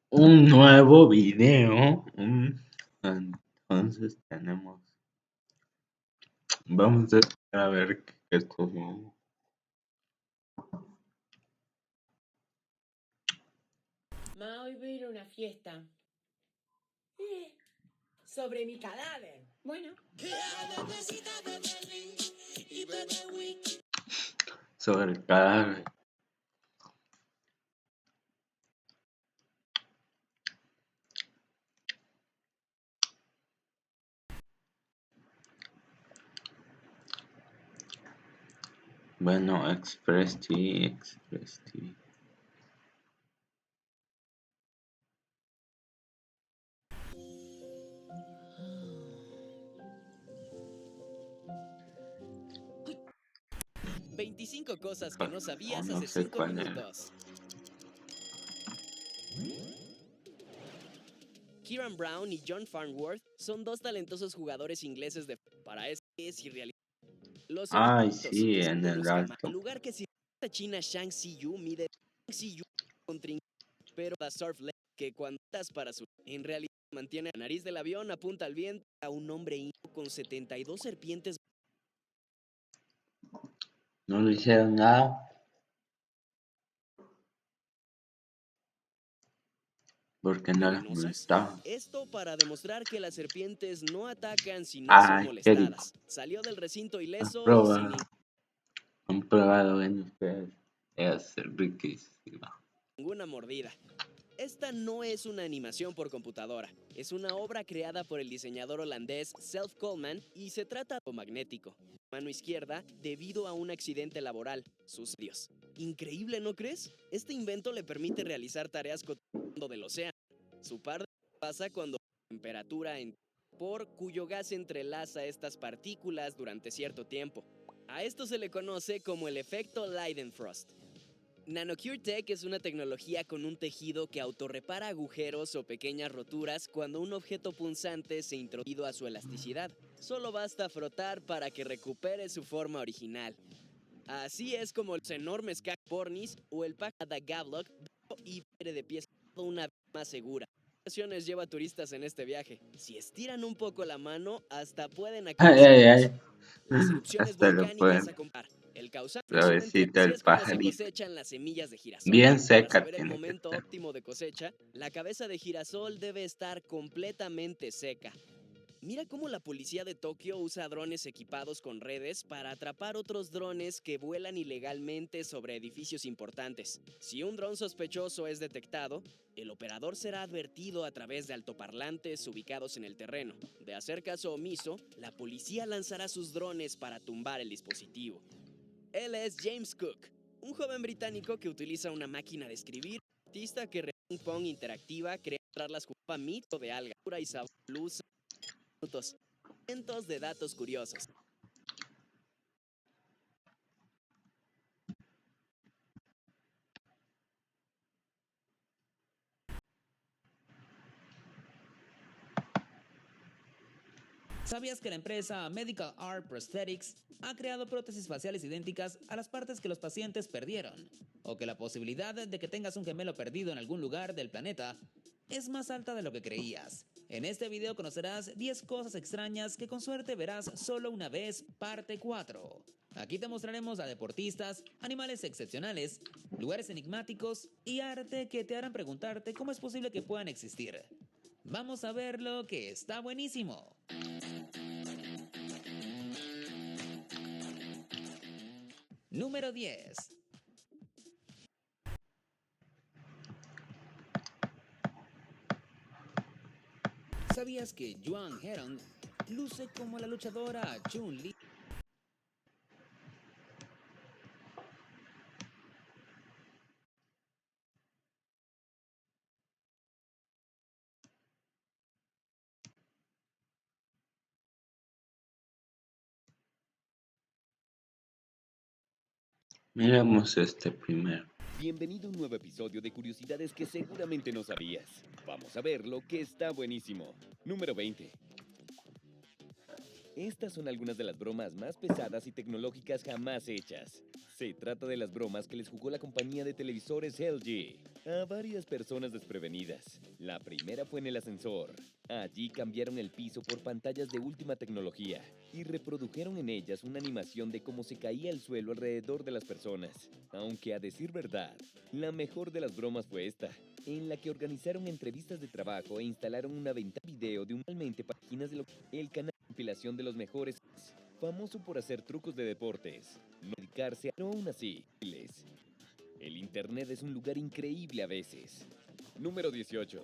un nuevo video. Entonces vamos a esperar a ver qué esto. Ma, hoy voy a ir a una fiesta. Sobre mi cadáver. Bueno. Sobre el cadáver. Bueno, Express TV. 25 cosas que no sabías No hace sé 5 cuál era. minutos. Kieran Brown y John Farnworth son dos talentosos jugadores ingleses de para es irrealista. Los Ay, expertos sí, que en siempre el buscan más. alto. El lugar que si la China Shang Xiyu mide Shang Xiyu contra pero la Surf Lake que cuando estás para su en realidad mantiene la nariz del avión apunta al viento a un hombre indio con 72 serpientes. No le hicieron nada porque no les Venenosas. molestaba. Esto para demostrar que las serpientes no atacan si no son Ay, qué rico. molestadas. Salió del recinto Han ileso y sin probado, han probado en ustedes. Es riquísima. ninguna mordida. Esta no es una animación por computadora, es una obra creada por el diseñador holandés Self Coleman y se trata de magnético. Mano izquierda debido a un accidente laboral. Sus dios. Increíble, ¿no crees? Este invento le permite realizar tareas cotidianas del océano. Su par pasa cuando la temperatura en por cuyo gas entrelaza estas partículas durante cierto tiempo. A esto se le conoce como el efecto Leidenfrost. NanoCure Tech es una tecnología con un tejido que autorrepara agujeros o pequeñas roturas cuando un objeto punzante se introduce a su elasticidad. Solo basta frotar para que recupere su forma original. Así es como los enormes Pornis o el Pacada Gavlok y de pies una vez más segura. Ocasiones lleva turistas en este viaje. Si estiran un poco la mano, hasta pueden Ay, ay, acariciarlos. ay. Las erupciones Hasta lo volcánicas pueden. a comparar. El causante accidente, Suavecito así el es como se pajarito. cosechan las semillas de girasol. Bien Para seca saber el tiene que momento estar. óptimo de cosecha, la cabeza de girasol debe estar completamente seca. Mira cómo la policía de Tokio usa drones equipados con redes para atrapar otros drones que vuelan ilegalmente sobre edificios importantes. Si un dron sospechoso es detectado, el operador será advertido a través de altoparlantes ubicados en el terreno. De hacer caso omiso, la policía lanzará sus drones para tumbar el dispositivo. Él es James Cook, un joven británico que utiliza una máquina de escribir, artista que ping pong interactiva crea las culpa mito de alga, y sabor, luz, minutos, cientos de datos curiosos. ¿Sabías que la empresa Medical Art Prosthetics ha creado prótesis faciales idénticas a las partes que los pacientes perdieron? ¿O que la posibilidad de que tengas un gemelo perdido en algún lugar del planeta es más alta de lo que creías? En este video conocerás 10 cosas extrañas que con suerte verás solo una vez, parte 4. Aquí te mostraremos a deportistas, animales excepcionales, lugares enigmáticos y arte que te harán preguntarte cómo es posible que puedan existir. Vamos a ver lo que está buenísimo. Número 10. ¿Sabías que Joan Herong luce como la luchadora Chun-Li? Miremos este primero. Bienvenido a un nuevo episodio de curiosidades que seguramente no sabías. Vamos a ver lo que está buenísimo. Número 20. Estas son algunas de las bromas más pesadas y tecnológicas jamás hechas. Se trata de las bromas que les jugó la compañía de televisores LG a varias personas desprevenidas. La primera fue en el ascensor. Allí cambiaron el piso por pantallas de última tecnología y reprodujeron en ellas una animación de cómo se caía el suelo alrededor de las personas. Aunque a decir verdad, la mejor de las bromas fue esta, en la que organizaron entrevistas de trabajo e instalaron una ventana video de usualmente páginas de el canal de compilación de los mejores, famoso por hacer trucos de deportes, no dedicarse a, pero aún así, el internet es un lugar increíble a veces. Número 18.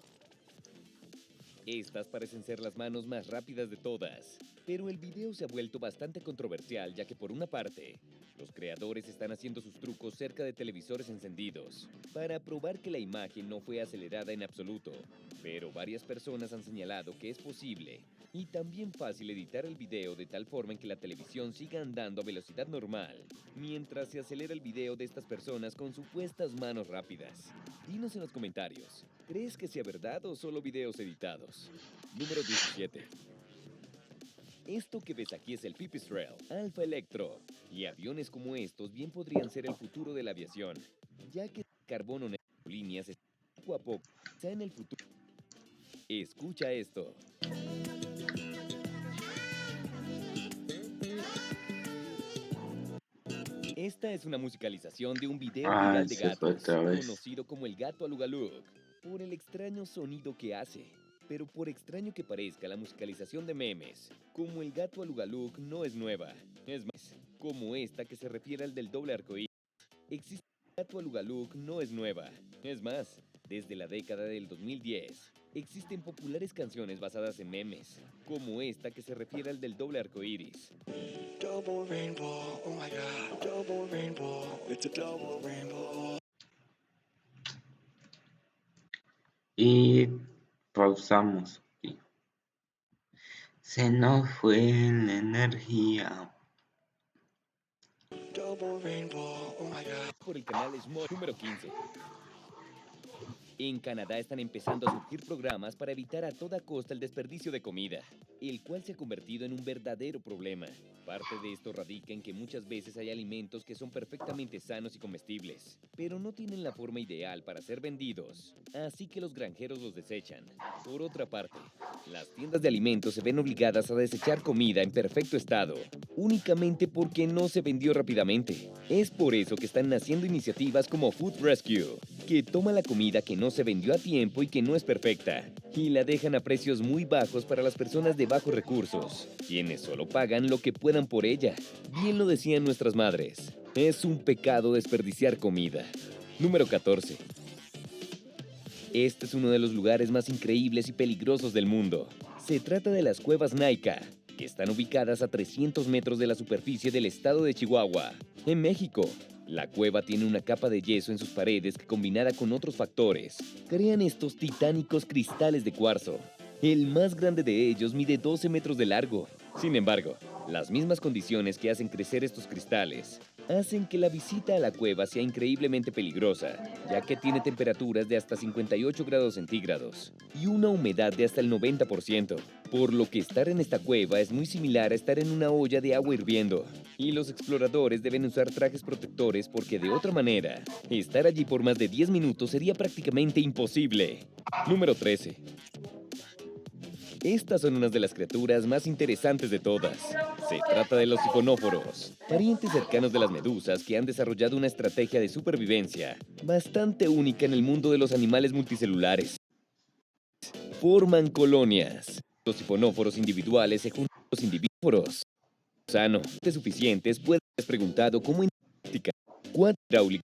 Estas parecen ser las manos más rápidas de todas, pero el video se ha vuelto bastante controversial ya que por una parte, los creadores están haciendo sus trucos cerca de televisores encendidos para probar que la imagen no fue acelerada en absoluto, pero varias personas han señalado que es posible y también fácil editar el video de tal forma en que la televisión siga andando a velocidad normal, mientras se acelera el video de estas personas con supuestas manos rápidas. Dinos en los comentarios, ¿crees que sea verdad o solo videos editados? Número 17. Esto que ves aquí es el Pipistrel Alpha Electro, y aviones como estos bien podrían ser el futuro de la aviación, ya que el carbono en las líneas está poco a poco, está en el futuro. Escucha esto. Esta es una musicalización de un video viral de se fue gatos, otra vez. conocido como el gato Alugaluk, por el extraño sonido que hace. Pero por extraño que parezca, la musicalización de memes, como el gato Alugaluk, no es nueva. Es más, como esta que se refiere al del doble arcoíris. Existe el gato Alugaluk no es nueva. Es más, desde la década del 2010, existen populares canciones basadas en memes, como esta que se refiere al del doble arcoíris. Double rainbow, oh my god, double rainbow, it's a double rainbow. Y pausamos aquí. Se nos fue la energía. Double rainbow, oh my god. Por el canal Small número 15. En Canadá están empezando a surgir programas para evitar a toda costa el desperdicio de comida, el cual se ha convertido en un verdadero problema. Parte de esto radica en que muchas veces hay alimentos que son perfectamente sanos y comestibles, pero no tienen la forma ideal para ser vendidos, así que los granjeros los desechan. Por otra parte, las tiendas de alimentos se ven obligadas a desechar comida en perfecto estado, únicamente porque no se vendió rápidamente. Es por eso que están naciendo iniciativas como Food Rescue, que toma la comida que no se vendió a tiempo y que no es perfecta, y la dejan a precios muy bajos para las personas de bajos recursos, quienes solo pagan lo que puedan por ella. Bien lo decían nuestras madres, es un pecado desperdiciar comida. Número 14. Este es uno de los lugares más increíbles y peligrosos del mundo. Se trata de las cuevas Naica, que están ubicadas a 300 metros de la superficie del estado de Chihuahua, en México. La cueva tiene una capa de yeso en sus paredes que, combinada con otros factores, crean estos titánicos cristales de cuarzo. El más grande de ellos mide 12 metros de largo. Sin embargo, las mismas condiciones que hacen crecer estos cristales hacen que la visita a la cueva sea increíblemente peligrosa, ya que tiene temperaturas de hasta 58 grados centígrados y una humedad de hasta el 90%, por lo que estar en esta cueva es muy similar a estar en una olla de agua hirviendo, y los exploradores deben usar trajes protectores porque de otra manera, estar allí por más de 10 minutos sería prácticamente imposible. Número 13. Estas son unas de las criaturas más interesantes de todas. Se trata de los sifonóforos, parientes cercanos de las medusas que han desarrollado una estrategia de supervivencia bastante única en el mundo de los animales multicelulares. Forman colonias. Los sifonóforos individuales se juntan con los indivíduos sanos suficientes. Puedes haber preguntado cómo en práctica, cuánto hidráulica,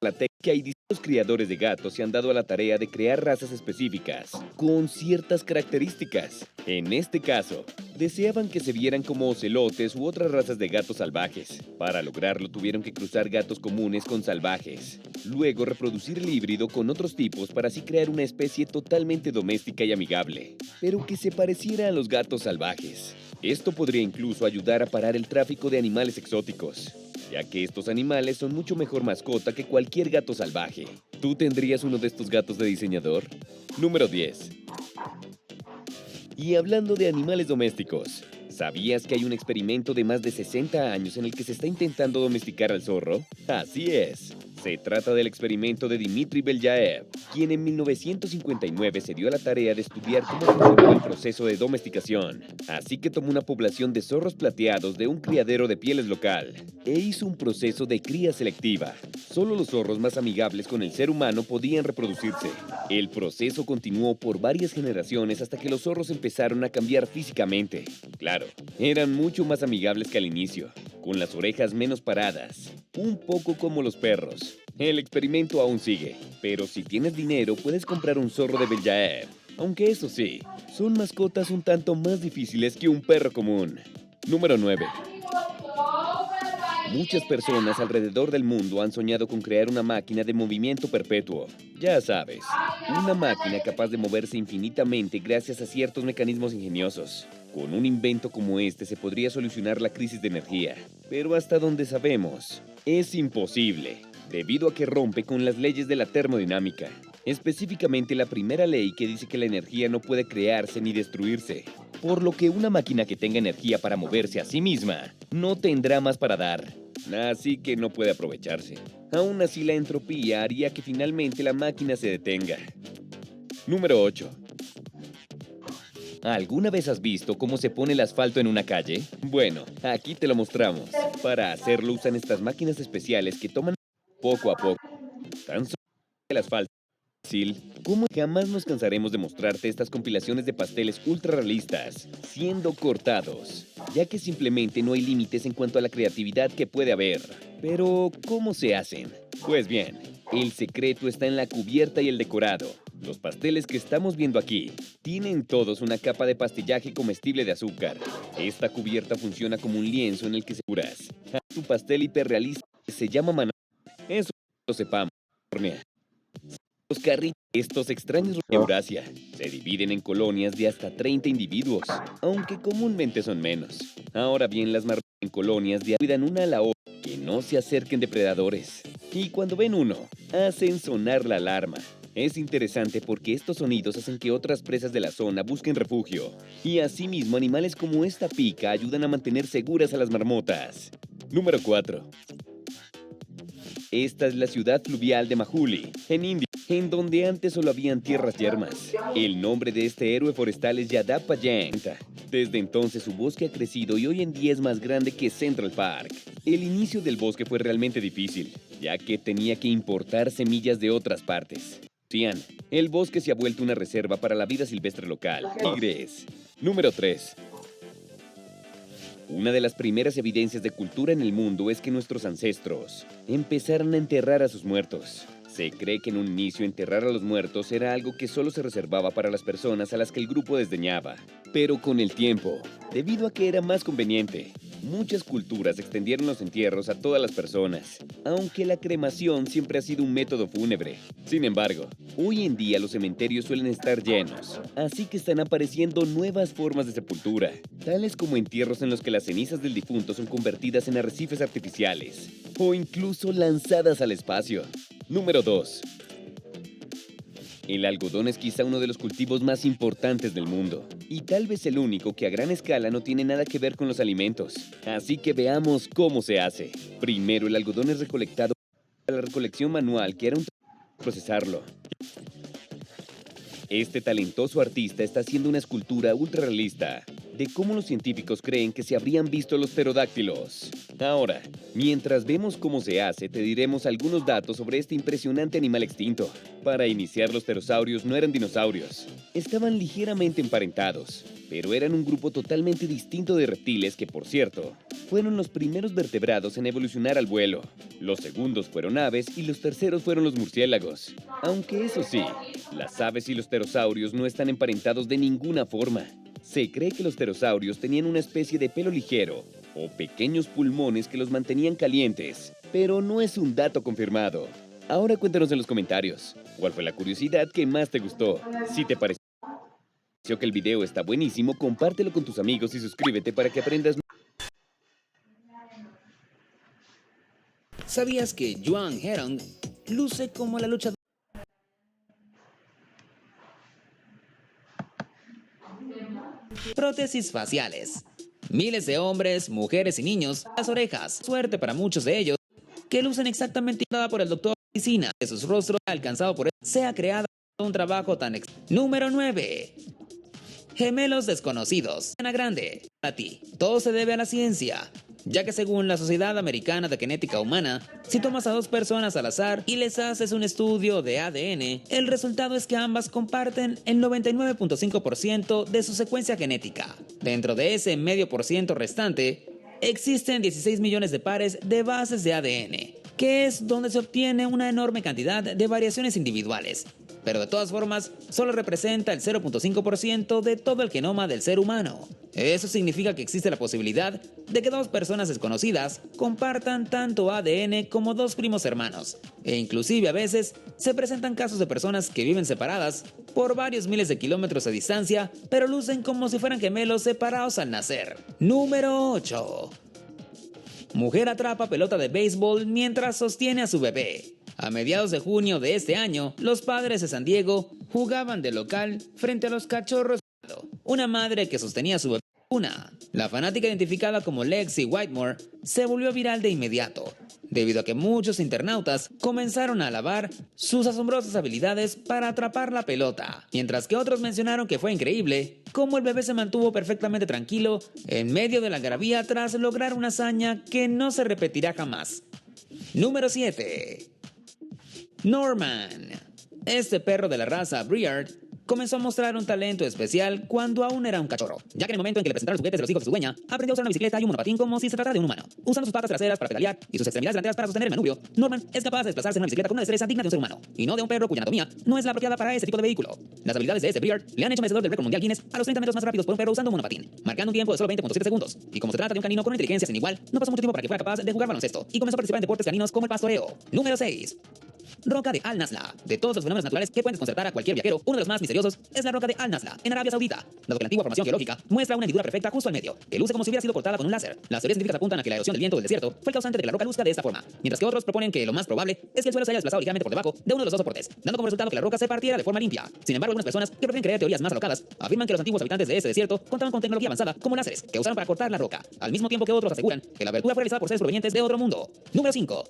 la técnica y distintos criadores de gatos se han dado a la tarea de crear razas específicas con ciertas características. En este caso, deseaban que se vieran como ocelotes u otras razas de gatos salvajes. Para lograrlo tuvieron que cruzar gatos comunes con salvajes, luego reproducir el híbrido con otros tipos para así crear una especie totalmente doméstica y amigable, pero que se pareciera a los gatos salvajes. Esto podría incluso ayudar a parar el tráfico de animales exóticos, ya que estos animales son mucho mejor mascota que cualquier gato salvaje. ¿Tú tendrías uno de estos gatos de diseñador? Número 10. Y hablando de animales domésticos, ¿Sabías que hay un experimento de más de 60 años en el que se está intentando domesticar al zorro? Así es. Se trata del experimento de Dmitry Belyaev, quien en 1959 se dio a la tarea de estudiar cómo funcionaba el proceso de domesticación. Así que tomó una población de zorros plateados de un criadero de pieles local e hizo un proceso de cría selectiva. Solo los zorros más amigables con el ser humano podían reproducirse. El proceso continuó por varias generaciones hasta que los zorros empezaron a cambiar físicamente. Claro, eran mucho más amigables que al inicio, con las orejas menos paradas, un poco como los perros. El experimento aún sigue, pero si tienes dinero puedes comprar un zorro de Belyaev. Aunque eso sí, son mascotas un tanto más difíciles que un perro común. Número 9. Muchas personas alrededor del mundo han soñado con crear una máquina de movimiento perpetuo. Ya sabes, una máquina capaz de moverse infinitamente gracias a ciertos mecanismos ingeniosos. Con un invento como este se podría solucionar la crisis de energía. Pero hasta donde sabemos, es imposible, debido a que rompe con las leyes de la termodinámica. Específicamente la primera ley que dice que la energía no puede crearse ni destruirse. Por lo que una máquina que tenga energía para moverse a sí misma no tendrá más para dar. Así que no puede aprovecharse. Aún así, la entropía haría que finalmente la máquina se detenga. Número 8. ¿Alguna vez has visto cómo se pone el asfalto en una calle? Bueno, aquí te lo mostramos. Para hacerlo usan estas máquinas especiales que toman poco a poco. Tan solo el asfalto. ¿Cómo jamás nos cansaremos de mostrarte estas compilaciones de pasteles ultra realistas, siendo cortados? Ya que simplemente no hay límites en cuanto a la creatividad que puede haber. Pero, ¿cómo se hacen? Pues bien, el secreto está en la cubierta y el decorado. Los pasteles que estamos viendo aquí tienen todos una capa de pastillaje comestible de azúcar. Esta cubierta funciona como un lienzo en el que se curas. Tu pastel hiperrealista se llama maná. Eso lo sepamos. Los carritos, estos extraños de Eurasia, se dividen en colonias de hasta 30 individuos, aunque comúnmente son menos. Ahora bien, las marmotas en colonias de cuidan una a la otra que no se acerquen depredadores. Y cuando ven uno, hacen sonar la alarma. Es interesante porque estos sonidos hacen que otras presas de la zona busquen refugio. Y asimismo, animales como esta pica ayudan a mantener seguras a las marmotas. Número 4. Esta es la ciudad fluvial de Majuli, en India, en donde antes solo habían tierras yermas. El nombre de este héroe forestal es Yadav Payam. Desde entonces su bosque ha crecido y hoy en día es más grande que Central Park. El inicio del bosque fue realmente difícil, ya que tenía que importar semillas de otras partes. El bosque se ha vuelto una reserva para la vida silvestre local. Tigres. Número 3. Una de las primeras evidencias de cultura en el mundo es que nuestros ancestros empezaron a enterrar a sus muertos. Se cree que en un inicio enterrar a los muertos era algo que solo se reservaba para las personas a las que el grupo desdeñaba. Pero con el tiempo, debido a que era más conveniente, muchas culturas extendieron los entierros a todas las personas, aunque la cremación siempre ha sido un método fúnebre. Sin embargo, hoy en día los cementerios suelen estar llenos, así que están apareciendo nuevas formas de sepultura, tales como entierros en los que las cenizas del difunto son convertidas en arrecifes artificiales, o incluso lanzadas al espacio. Número 2. El algodón es quizá uno de los cultivos más importantes del mundo, y tal vez el único que a gran escala no tiene nada que ver con los alimentos. Así que veamos cómo se hace. Primero, el algodón es recolectado para la recolección manual, que era un procesarlo. Este talentoso artista está haciendo una escultura ultra realista de cómo los científicos creen que se habrían visto los pterodáctilos. Ahora, mientras vemos cómo se hace, te diremos algunos datos sobre este impresionante animal extinto. Para iniciar, los pterosaurios no eran dinosaurios. Estaban ligeramente emparentados, pero eran un grupo totalmente distinto de reptiles que, por cierto, fueron los primeros vertebrados en evolucionar al vuelo. Los segundos fueron aves y los terceros fueron los murciélagos. Aunque eso sí, las aves y los pterosaurios no están emparentados de ninguna forma. Se cree que los pterosaurios tenían una especie de pelo ligero o pequeños pulmones que los mantenían calientes, pero no es un dato confirmado. Ahora cuéntanos en los comentarios, ¿cuál fue la curiosidad que más te gustó? Si te pareció que el video está buenísimo, compártelo con tus amigos y suscríbete para que aprendas. ¿Sabías que Joan Herong luce como la luchadora? Prótesis faciales. Miles de hombres, mujeres y niños, las orejas, suerte para muchos de ellos, que lucen exactamente igual por el doctor de medicina, que sus rostros alcanzado por él sea creado un trabajo tan Número 9. Gemelos desconocidos. Ana Grande. Para ti, todo se debe a la ciencia, ya que según la Sociedad Americana de Genética Humana, si tomas a dos personas al azar y les haces un estudio de ADN, el resultado es que ambas comparten el 99.5% de su secuencia genética. Dentro de ese medio por ciento restante, existen 16 millones de pares de bases de ADN, que es donde se obtiene una enorme cantidad de variaciones individuales. Pero de todas formas, solo representa el 0.5% de todo el genoma del ser humano. Eso significa que existe la posibilidad de que dos personas desconocidas compartan tanto ADN como dos primos hermanos. E inclusive a veces se presentan casos de personas que viven separadas por varios miles de kilómetros de distancia, pero lucen como si fueran gemelos separados al nacer. Número 8. Mujer atrapa pelota de béisbol mientras sostiene a su bebé. A mediados de junio de este año, los Padres de San Diego jugaban de local frente a los Cachorros. Una madre que sostenía a su bebé. La fanática identificada como Lexi Whitmore se volvió viral de inmediato, debido a que muchos internautas comenzaron a alabar sus asombrosas habilidades para atrapar la pelota, mientras que otros mencionaron que fue increíble cómo el bebé se mantuvo perfectamente tranquilo en medio de la algarabía tras lograr una hazaña que no se repetirá jamás. Número 7. Norman. Este perro de la raza Briard comenzó a mostrar un talento especial cuando aún era un cachorro, ya que en el momento en que le presentaron los juguetes de los hijos de su dueña, aprendió a usar una bicicleta y un monopatín como si se tratara de un humano. Usando sus patas traseras para pedalear y sus extremidades delanteras para sostener el manubrio, Norman es capaz de desplazarse en una bicicleta con una destreza digna de un ser humano, y no de un perro cuya anatomía no es la apropiada para ese tipo de vehículo. Las habilidades de este Briard le han hecho merecedor del récord mundial Guinness a los 30 metros más rápidos por un perro usando un monopatín, marcando un tiempo de solo 20.7 segundos. Y como se trata de un canino con una inteligencia sin igual, no pasó mucho tiempo para que fuera capaz de jugar baloncesto, y comenzó a participar en deportes caninos como el pastoreo. Número 6. Roca de Al-Nasla. De todos los fenómenos naturales que pueden desconcertar a cualquier viajero, uno de los más misteriosos es la roca de Al-Nasla, en Arabia Saudita, dado que la antigua formación geológica muestra una hendidura perfecta justo al medio, que luce como si hubiera sido cortada con un láser. Las teorías científicas apuntan a que la erosión del viento del desierto fue el causante de que la roca luzca de esta forma, mientras que otros proponen que lo más probable es que el suelo se haya desplazado ligeramente por debajo de uno de los dos soportes, dando como resultado que la roca se partiera de forma limpia. Sin embargo, algunas personas que prefieren creer teorías más alocadas afirman que los antiguos habitantes de ese desierto contaban con tecnología avanzada como láseres que usaron para cortar la roca, al mismo tiempo que otros aseguran que la abertura fue realizada por seres provenientes de otro mundo. Número 5.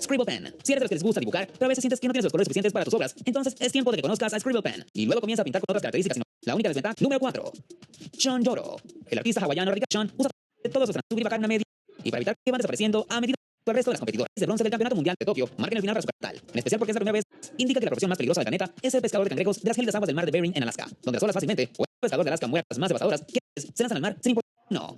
Scribble Pen. Si eres de los que les gusta dibujar, pero a veces sientes que no tienes los colores suficientes para tus obras, entonces es tiempo de que conozcas a Scribble Pen y luego comienza a pintar con otras características. La única desventaja. Número 4. Sean Yoro. El artista hawaiano radical Sean usa todos sus subir y bajar una media y para evitar que van desapareciendo a medida que el resto de las competidoras de bronce del Campeonato Mundial de Tokio marquen el final para su capital. En especial porque es la primera vez indica que la profesión más peligrosa del planeta es el pescador de cangrejos de las gélidas aguas del mar de Bering en Alaska, donde las olas fácilmente o el pescador de Alaska muertas más devastadoras que se lanzan al mar sin importar. No.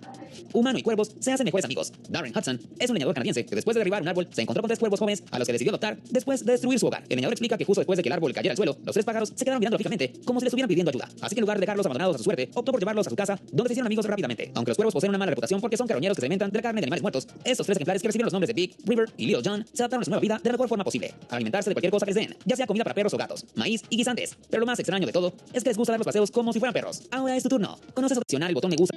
Humano y cuervos se hacen mejores amigos. Darren Hudson es un leñador canadiense que después de derribar un árbol se encontró con 3 cuervos jóvenes a los que decidió adoptar después de destruir su hogar. El leñador explica que justo después de que el árbol cayera al suelo, los 3 pájaros se quedaron mirando fijamente como si les estuvieran pidiendo ayuda. Así que en lugar de dejarlos abandonados a su suerte, optó por llevarlos a su casa, donde se hicieron amigos rápidamente. Aunque los cuervos poseen una mala reputación porque son carroñeros que se alimentan de la carne de animales muertos, estos 3 ejemplares que recibieron los nombres de Big, River y Little John se adaptaron a su nueva vida de la mejor forma posible, a alimentarse de cualquier cosa que les den, ya sea comida para perros o gatos, maíz y guisantes. Pero lo más extraño de todo es que les gusta dar los paseos como si fueran perros. Ahora es tu turno. ¿Conoces opcionar el botón me gusta?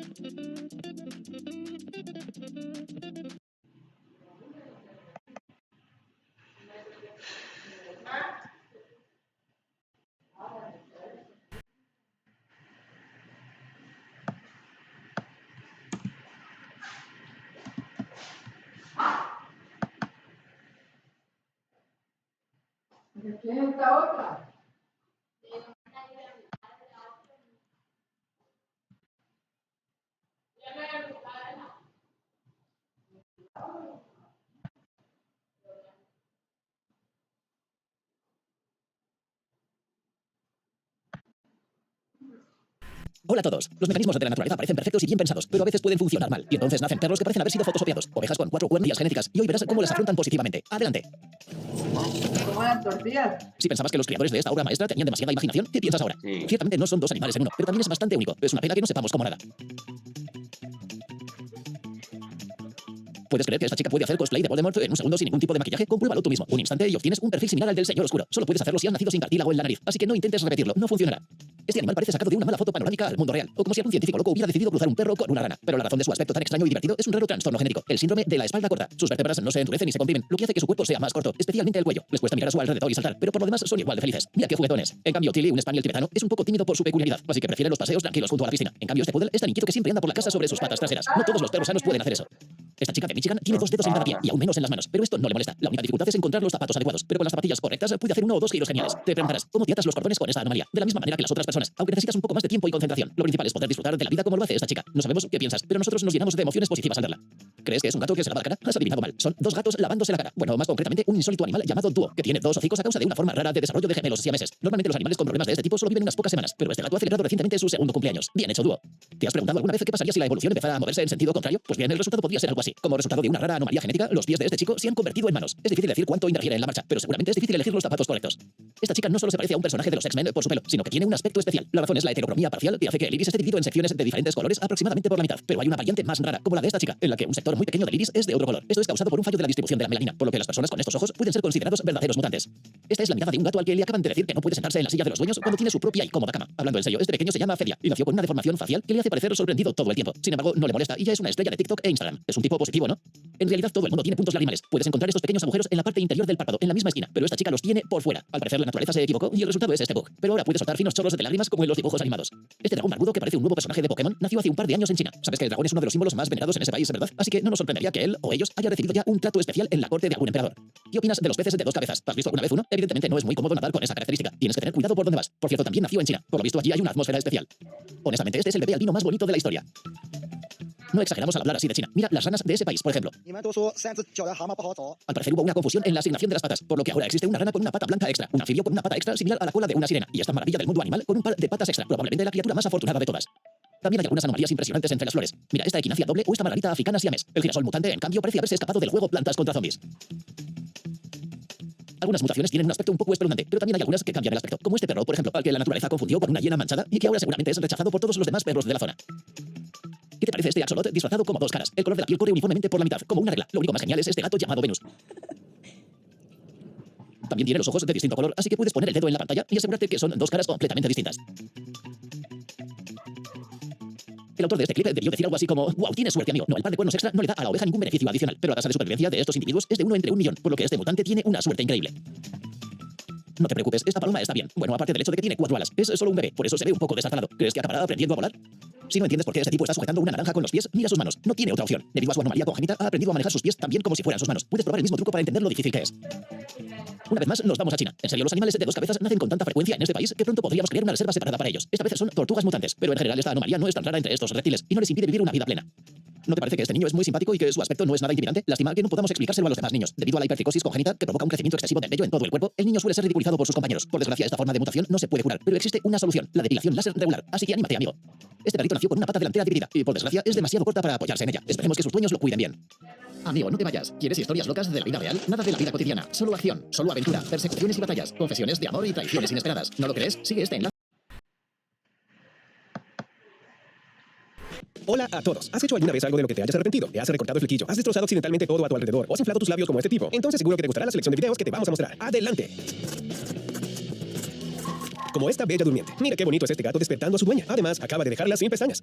¿Quién es esta otra? Hola a todos. Los mecanismos de la naturaleza parecen perfectos y bien pensados, pero a veces pueden funcionar mal. Y entonces nacen perros que parecen haber sido fotosopiados. Ovejas con 4 cuernos genéticas. Y hoy verás cómo las afrontan positivamente. Adelante. ¿Cómo las tortillas? Si pensabas que los creadores de esta obra maestra tenían demasiada imaginación, ¿qué piensas ahora? Sí. Ciertamente no son 2 animales en uno, pero también es bastante único. Es una pena que no sepamos cómo nada. ¿Puedes creer que esta chica puede hacer cosplay de Voldemort en un segundo sin ningún tipo de maquillaje? Compruébalo tú mismo. Un instante y obtienes un perfil similar al del Señor Oscuro. Solo puedes hacerlo si has nacido sin cartílago en la nariz. Así que no intentes repetirlo. No funcionará. Este animal parece sacado de una mala foto panorámica al mundo real, o como si algún científico loco hubiera decidido cruzar un perro con una rana. Pero la razón de su aspecto tan extraño y divertido es un raro trastorno genético, el síndrome de la espalda corta. Sus vértebras no se endurecen ni se comprimen, lo que hace que su cuerpo sea más corto, especialmente el cuello. Les cuesta mirar a su alrededor y saltar, pero por lo demás son igual de felices. Mira qué juguetones. En cambio, Tilly, un spaniel tibetano, es un poco tímido por su peculiaridad, así que prefiere los paseos tranquilos junto a la piscina. En cambio, este poodle es tan inquieto que siempre anda por la casa sobre sus patas traseras. No todos los perros sanos pueden hacer eso. Esta chica de Michigan tiene 2 dedos en cada pie y aún menos en las manos, pero esto no le molesta. La única dificultad es encontrar los zapatos adecuados, pero con las zapatillas correctas puede hacer 1 o 2 giros geniales. Te preguntarás, ¿cómo te atas los cordones con esta anomalía? De la misma manera que las otras personas, aunque necesitas un poco más de tiempo y concentración. Lo principal es poder disfrutar de la vida como lo hace esta chica. No sabemos qué piensas, pero nosotros nos llenamos de emociones positivas al verla. ¿Crees que es un gato que se lava la cara? Has adivinado mal. Son 2 gatos lavándose la cara. Bueno, más concretamente, un insólito animal llamado dúo, que tiene 2 hocicos a causa de una forma rara de desarrollo de gemelos siameses. Normalmente los animales con problemas de este tipo solo viven unas pocas semanas, pero este gato ha celebrado recientemente su segundo cumpleaños. Bien hecho, dúo. ¿Te has preguntado alguna vez qué pasaría si la evolución empezara a moverse en sentido contrario? Pues bien, el resultado podría ser algo así. Como resultado de una rara anomalía genética, los pies de este chico se han convertido en manos. Es difícil decir cuánto interfiere en la marcha, pero seguramente es difícil elegir los zapatos correctos. Esta chica no solo se parece a un personaje de los X-Men por su pelo, sino que tiene un aspecto especial. La razón es la heterocromía parcial, que hace que el iris esté dividido en secciones de diferentes colores aproximadamente por la mitad. Pero hay una variante más rara, como la de esta chica, en la que un sector muy pequeño del iris es de otro color. Esto es causado por un fallo de la distribución de la melanina, por lo que las personas con estos ojos pueden ser considerados verdaderos mutantes. Esta es la mirada de un gato al que le acaban de decir que no puede sentarse en la silla de los dueños cuando tiene su propia y cómoda cama. Hablando en serio, este pequeño se llama Fedia y nació con una deformación facial que le hace parecer sorprendido todo el tiempo. Sin embargo, no le molesta y ya es una estrella de TikTok e Instagram. Es un tipo positivo, ¿no? En realidad todo el mundo tiene puntos lagrimales. Puedes encontrar estos pequeños agujeros en la parte interior del párpado, en la misma esquina, pero esta chica los tiene por fuera. Al parecer la naturaleza se equivocó y el resultado es este bug. Pero ahora puede soltar finos chorros de lágrimas como en los dibujos animados. Este dragón barbudo que parece un nuevo personaje de Pokémon nació hace un par de años en China. Sabes que el dragón es uno de los símbolos más venerados en ese país, ¿verdad? Así que no nos sorprendería que él o ellos haya recibido ya un trato especial en la corte de algún emperador. ¿Qué opinas de los peces de 2 cabezas? ¿Has visto alguna vez uno? Evidentemente no es muy cómodo nadar con esa característica. Tienes que tener cuidado por dónde vas. Por cierto, también nació en China. Por lo visto allí hay una atmósfera especial. Honestamente, este es el bebé albino más bonito de la historia. No exageramos al hablar así de China. Mira las ranas de ese país, por ejemplo. Al parecer hubo una confusión en la asignación de las patas, por lo que ahora existe una rana con una pata blanca extra, un anfibio con una pata extra similar a la cola de una sirena, y esta maravilla del mundo animal con un par de patas extra, probablemente la criatura más afortunada de todas. También hay algunas anomalías impresionantes entre las flores. Mira esta equinacia doble o esta margarita africana siamés. El girasol mutante, en cambio, parece haberse escapado del juego Plantas contra Zombies. Algunas mutaciones tienen un aspecto un poco espeluznante, pero también hay algunas que cambian el aspecto, como este perro, por ejemplo, al que la naturaleza confundió con una hiena manchada y que ahora seguramente es rechazado por todos los demás perros de la zona. ¿Qué te parece este axolot disfrazado como 2 caras? El color de la piel corre uniformemente por la mitad, como una regla. Lo único más genial es este gato llamado Venus. También tiene los ojos de distinto color, así que puedes poner el dedo en la pantalla y asegurarte que son 2 caras completamente distintas. El autor de este clip debió decir algo así como: wow, tienes suerte, amigo. No, el par de cuernos extra no le da a la oveja ningún beneficio adicional, pero la tasa de supervivencia de estos individuos es de 1 entre 1 millón, por lo que este mutante tiene una suerte increíble. No te preocupes, esta paloma está bien. Bueno, aparte del hecho de que tiene 4 alas, es solo un bebé, por eso se ve un poco desartalado. ¿Crees que acabará aprendiendo a volar? Si no entiendes por qué este tipo está sujetando una naranja con los pies, mira sus manos. No tiene otra opción. Debido a su anomalía congénita, ha aprendido a manejar sus pies tan bien como si fueran sus manos. Puedes probar el mismo truco para entender lo difícil que es. Una vez más, nos vamos a China. En serio, los animales de 2 cabezas nacen con tanta frecuencia en este país que pronto podríamos crear una reserva separada para ellos. Esta vez son tortugas mutantes, pero en general esta anomalía no es tan rara entre estos reptiles y no les impide vivir una vida plena. ¿No te parece que este niño es muy simpático y que su aspecto no es nada intimidante? Lástima que no podamos explicárselo a los demás niños. Debido a la hipertricosis congénita que provoca un crecimiento excesivo del vello en todo el cuerpo, el niño suele ser ridiculizado por sus compañeros. Por desgracia, esta forma de mutación no se puede curar, pero existe una solución: la depilación láser regular. Así que anímate, amigo. Este perrito nació con una pata delantera dividida y por desgracia es demasiado corta para apoyarse en ella. Esperemos que sus dueños lo cuiden bien. Amigo, no te vayas. ¿Quieres historias locas de la vida real? Nada de la vida cotidiana. Solo acción, solo aventura, persecuciones y batallas, confesiones de amor y traiciones inesperadas. ¿No lo crees? Sigue este enlace. Hola a todos. ¿Has hecho alguna vez algo de lo que te hayas arrepentido? ¿Te has recortado el flequillo? ¿Has destrozado accidentalmente todo a tu alrededor? ¿O has inflado tus labios como este tipo? Entonces seguro que te gustará la selección de videos que te vamos a mostrar. ¡Adelante! Como esta bella durmiente. Mira qué bonito es este gato despertando a su dueña. Además, acaba de dejarla sin pestañas.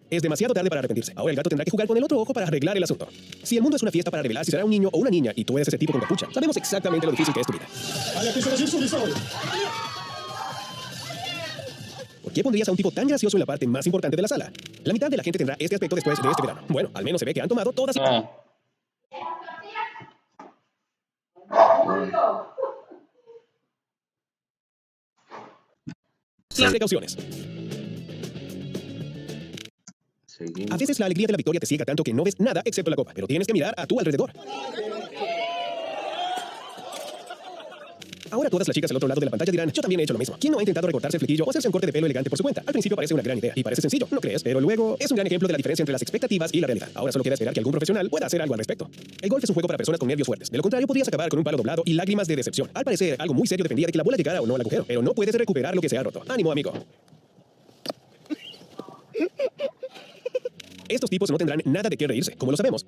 Es demasiado tarde para arrepentirse. Ahora el gato tendrá que jugar con el otro ojo para arreglar el asunto. Si el mundo es una fiesta para revelar si será un niño o una niña y tú eres ese tipo con capucha, sabemos exactamente lo difícil que es tu vida. ¿Por qué pondrías a un tipo tan gracioso en la parte más importante de la sala? La mitad de la gente tendrá este aspecto después de este verano. Bueno, al menos se ve que han tomado todas las precauciones. A veces la alegría de la victoria te ciega tanto que no ves nada excepto la copa, pero tienes que mirar a tu alrededor. Ahora todas las chicas al otro lado de la pantalla dirán: yo también he hecho lo mismo. ¿Quién no ha intentado recortarse el flequillo o hacerse un corte de pelo elegante por su cuenta? Al principio parece una gran idea y parece sencillo, ¿no crees? Pero luego es un gran ejemplo de la diferencia entre las expectativas y la realidad. Ahora solo queda esperar que algún profesional pueda hacer algo al respecto. El golf es un juego para personas con nervios fuertes. De lo contrario, podrías acabar con un palo doblado y lágrimas de decepción. Al parecer, algo muy serio dependía de que la bola llegara o no al agujero, pero no puedes recuperar lo que se ha roto. ¡Ánimo, amigo! Estos tipos no tendrán nada de qué reírse, como lo sabemos.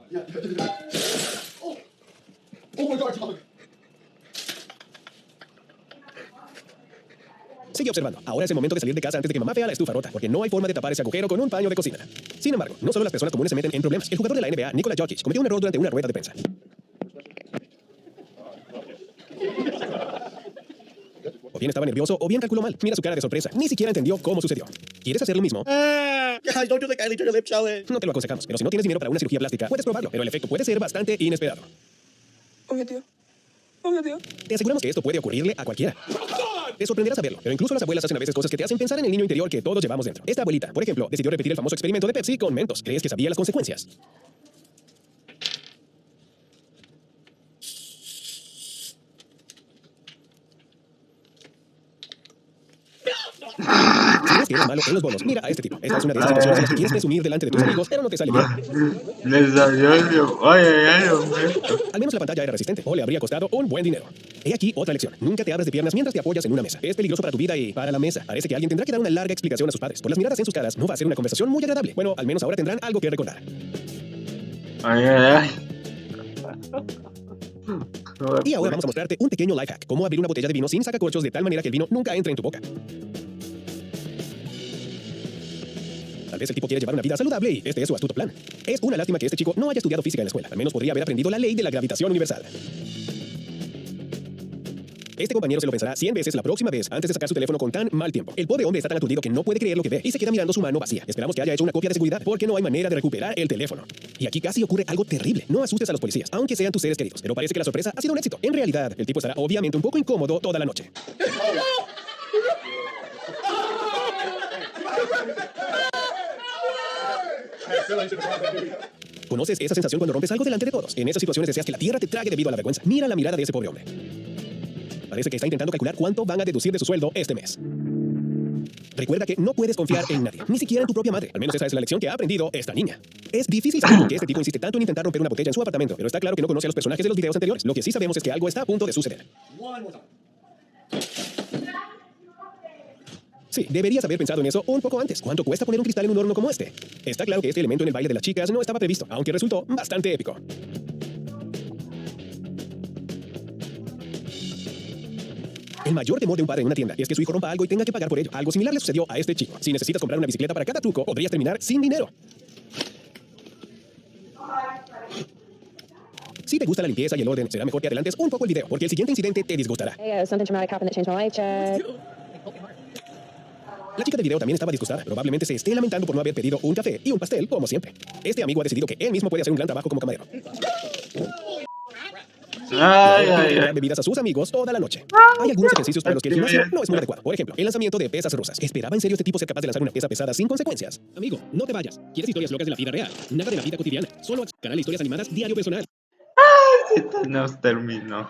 Sigue observando. Ahora es el momento de salir de casa antes de que mamá vea la estufa rota, porque no hay forma de tapar ese agujero con un paño de cocina. Sin embargo, no solo las personas comunes se meten en problemas. El jugador de la NBA, Nikola Jokic, cometió un error durante una rueda de prensa. O bien estaba nervioso o bien calculó mal. Mira su cara de sorpresa. Ni siquiera entendió cómo sucedió. ¿Quieres hacer lo mismo? Guys, don't do the Kylie Jenner lip challenge. No te lo aconsejamos, pero si no tienes dinero para una cirugía plástica, puedes probarlo, pero el efecto puede ser bastante inesperado. Oye, tío. Oye, tío. Te aseguramos que esto puede ocurrirle a cualquiera. Te sorprenderá saberlo, pero incluso las abuelas hacen a veces cosas que te hacen pensar en el niño interior que todos llevamos dentro. Esta abuelita, por ejemplo, decidió repetir el famoso experimento de Pepsi con Mentos. ¿Crees que sabía las consecuencias? Si crees que eres malo en los bolos, mira a este tipo. Esta es una de esas situaciones en las que quieres presumir delante de tus amigos, pero no te sale bien. Les salió el... Ay, ay, ay, hombre. Al menos la pantalla era resistente, o le habría costado un buen dinero. He aquí otra lección. Nunca te abras de piernas mientras te apoyas en una mesa. Es peligroso para tu vida y para la mesa. Parece que alguien tendrá que dar una larga explicación a sus padres. Por las miradas en sus caras, no va a ser una conversación muy agradable. Bueno, al menos ahora tendrán algo que recordar. Ay, ay, ay. Y ahora vamos a mostrarte un pequeño life hack. Cómo abrir una botella de vino sin sacacorchos de tal manera que el vino nunca entre en tu boca. Tal vez el tipo quiere llevar una vida saludable y este es su astuto plan. Es una lástima que este chico no haya estudiado física en la escuela. Al menos podría haber aprendido la ley de la gravitación universal. Este compañero se lo pensará 100 veces la próxima vez antes de sacar su teléfono con tan mal tiempo. El pobre hombre está tan aturdido que no puede creer lo que ve y se queda mirando su mano vacía. Esperamos que haya hecho una copia de seguridad porque no hay manera de recuperar el teléfono. Y aquí casi ocurre algo terrible. No asustes a los policías, aunque sean tus seres queridos. Pero parece que la sorpresa ha sido un éxito. En realidad, el tipo estará obviamente un poco incómodo toda la noche. ¿Conoces esa sensación cuando rompes algo delante de todos? En esas situaciones deseas que la tierra te trague debido a la vergüenza. Mira la mirada de ese pobre hombre. Parece que está intentando calcular cuánto van a deducir de su sueldo este mes. Recuerda que no puedes confiar en nadie, ni siquiera en tu propia madre. Al menos esa es la lección que ha aprendido esta niña. Es difícil saber por qué este tipo insiste tanto en intentar romper una botella en su apartamento, pero está claro que no conoce a los personajes de los videos anteriores. Lo que sí sabemos es que algo está a punto de suceder. Sí, deberías haber pensado en eso un poco antes. ¿Cuánto cuesta poner un cristal en un horno como este? Está claro que este elemento en el baile de las chicas no estaba previsto, aunque resultó bastante épico. El mayor temor de un padre en una tienda es que su hijo rompa algo y tenga que pagar por ello. Algo similar le sucedió a este chico. Si necesitas comprar una bicicleta para cada truco, podrías terminar sin dinero. Si te gusta la limpieza y el orden, será mejor que adelantes un poco el video, porque el siguiente incidente te disgustará. Something traumatic happened that changed my life, check. La chica del video también estaba disgustada. Probablemente se esté lamentando por no haber pedido un café y un pastel, como siempre. Este amigo ha decidido que él mismo puede hacer un gran trabajo como camarero. Ay, ay, ay. Bebidas a sus amigos toda la noche. Hay algunos ejercicios para los que el gimnasio no es muy adecuado. Por ejemplo, el lanzamiento de pesas rusas. ¿Esperaba en serio este tipo ser capaz de lanzar una pesa pesada sin consecuencias? Amigo, no te vayas. ¿Quieres historias locas de la vida real? Nada de la vida cotidiana. Solo canal de historias animadas diario personal. Esto nos terminó.